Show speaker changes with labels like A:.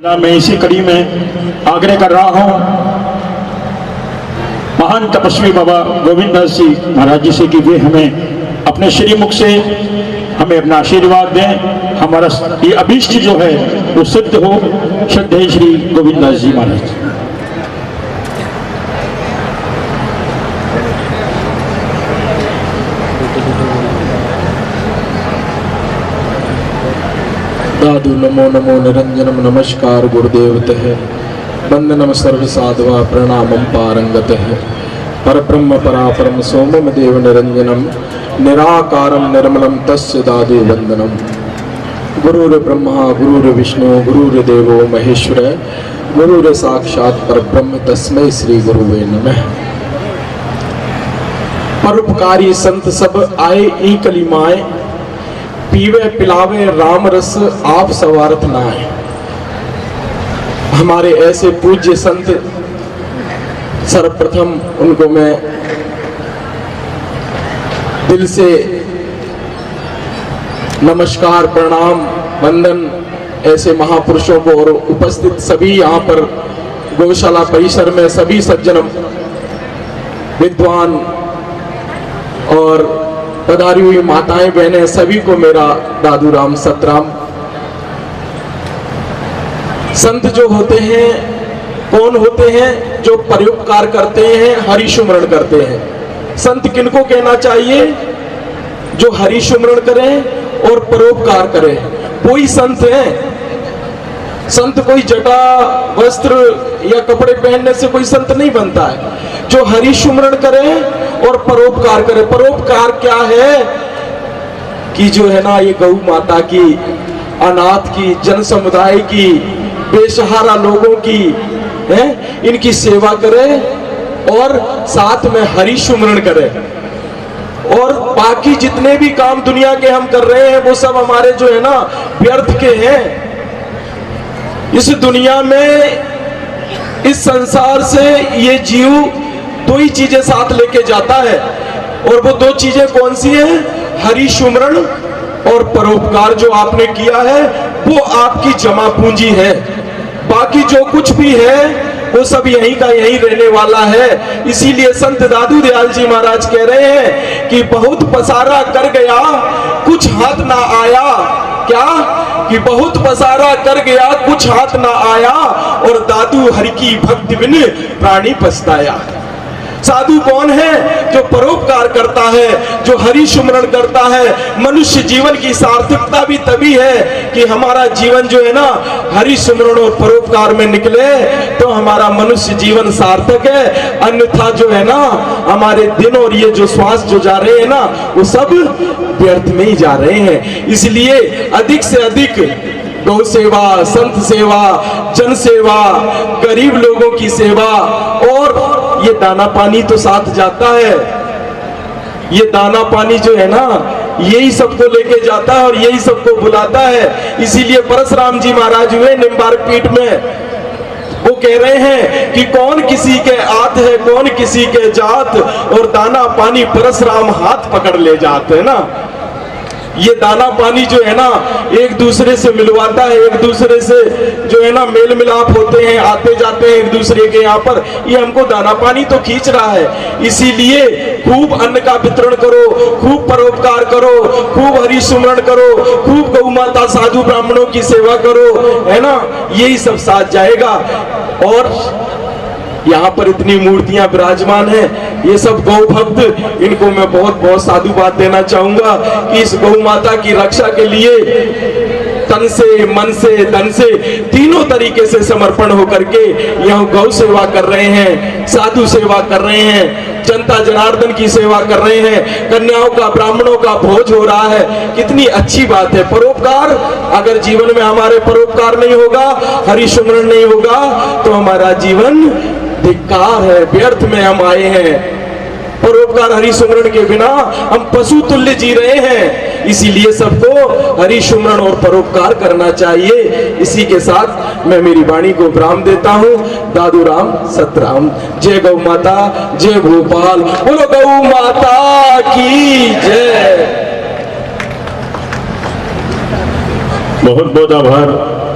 A: मैं इसी कड़ी में आग्रह कर रहा हूं महान तपस्वी बाबा गोविंद दास जी महाराज जी से कि वे हमें अपने श्रीमुख से हमें अपना आशीर्वाद दें, हमारा ये अभीष्ट जो है वो सिद्ध हो। श्रद्धेय श्री गोविंद दास जी महाराज।
B: दादु नमो नमो निरंजनम नमस्कार गुरुदेवतः वंदनम सर्व साधवा प्रणामम पारंगतः परब्रह्म परापरम सोमम देव निरंजनम निराकारम निर्मलम तस्य दादु वंदनम। गुरुर ब्रह्मा गुरुर विष्णु गुरुर देवो महेश्वर गुरुर साक्षात परब्रह्म तस्मै श्री गुरुवे नमः। परोपकारी संत सब आए ई कलिमाए, पीवे पिलावे राम रस आप सवारथ नाए। हमारे ऐसे पूज्य संत, सर्वप्रथम उनको मैं दिल से नमस्कार प्रणाम वंदन ऐसे महापुरुषों को और उपस्थित सभी यहाँ पर गौशाला परिसर में सभी सज्जन विद्वान और पधारी हुई माताएं बहनें सभी को मेरा दादू राम सतराम। संत जो होते हैं कौन होते हैं? जो परोपकार करते हैं, हरि सुमरण करते हैं। संत किनको कहना चाहिए? जो हरि सुमरण करें और परोपकार करें। कोई संत है? संत कोई जटा वस्त्र या कपड़े पहनने से कोई संत नहीं बनता है। जो हरि सुमरण करे और परोपकार करे। परोपकार क्या है? कि जो है ना ये गौ माता की, अनाथ की, जन समुदाय की, बेसहारा लोगों की है, इनकी सेवा करे और साथ में हरि सुमरण करे। और बाकी जितने भी काम दुनिया के हम कर रहे हैं वो सब हमारे जो है ना व्यर्थ के हैं। इस दुनिया में, इस संसार से ये जीव दो ही चीजें साथ लेके जाता है, और वो दो चीजें कौन सी हैं? हरि सुमरण और परोपकार। जो आपने किया है वो आपकी जमा पूंजी है। बाकी जो कुछ भी है वो सब यहीं का यहीं रहने वाला है। इसीलिए संत दादू दयाल जी महाराज कह रहे हैं कि बहुत पसारा कर गया कुछ हाथ ना आया। क्या? कि बहुत पसारा कर गया कुछ हाथ ना आया, और दादू हरि की भक्ति बिन प्राणी पछताया। साधु कौन है? जो परोपकार करता है, जो हरि सुमरण करता है। मनुष्य जीवन की सार्थकता भी तभी है कि हमारा जीवन जो है ना हरि सुमरण और परोपकार में निकले तो हमारा मनुष्य जीवन सार्थक है। अन्यथा जो है ना हमारे दिन और ये जो श्वास जो जा रहे हैं ना वो सब व्यर्थ में ही जा रहे हैं। इसलिए अधिक से अधिक गौ सेवा, संत सेवा, जन सेवा, गरीब लोगों की सेवा, और ये दाना पानी तो साथ जाता है। ये दाना पानी जो है ना यही सबको लेके जाता है और यही सबको बुलाता है। इसीलिए परशुराम जी महाराज हुए निम्बार्क पीठ में, वो कह रहे हैं कि कौन किसी के आत है, कौन किसी के जात, और दाना पानी परशुराम हाथ पकड़ ले जाते हैं ना। ये दाना पानी जो है ना एक दूसरे से मिलवाता है, एक दूसरे से जो है ना मेल मिलाप होते हैं, आते जाते हैं एक दूसरे के यहाँ पर। ये हमको दाना पानी तो खींच रहा है। इसीलिए खूब अन्न का वितरण करो, खूब परोपकार करो, खूब हरि सुमरण करो, खूब गौ माता साधु ब्राह्मणों की सेवा करो, है ना। यही सब साथ जाएगा। और यहाँ पर इतनी मूर्तियां विराजमान हैं, ये सब गौ भक्त, इनको मैं बहुत बहुत साधुवाद देना चाहूंगा कि इस गौ माता की रक्षा के लिए तन से, मन से, धन से, तीनों तरीके से समर्पण होकर के यहाँ गौ सेवा कर रहे हैं, साधु सेवा कर रहे हैं, जनता जनार्दन की सेवा कर रहे हैं, कन्याओं का, ब्राह्मणों का भोज हो रहा है। कितनी अच्छी बात है। परोपकार, अगर जीवन में हमारे परोपकार नहीं होगा, हरि सुमरण नहीं होगा तो हमारा जीवन धिक्कार है, व्यर्थ में हम आए हैं। परोपकार हरि सुमरण के बिना हम पशु तुल्य जी रहे हैं। इसीलिए सबको हरि सुमरण और परोपकार करना चाहिए। इसी के साथ मैं मेरी वाणी को विराम देता हूँ। दादू राम सतराम। जय गौ माता, जय भोपाल, बोलो गौ माता की जय।
A: बहुत बहुत आभार।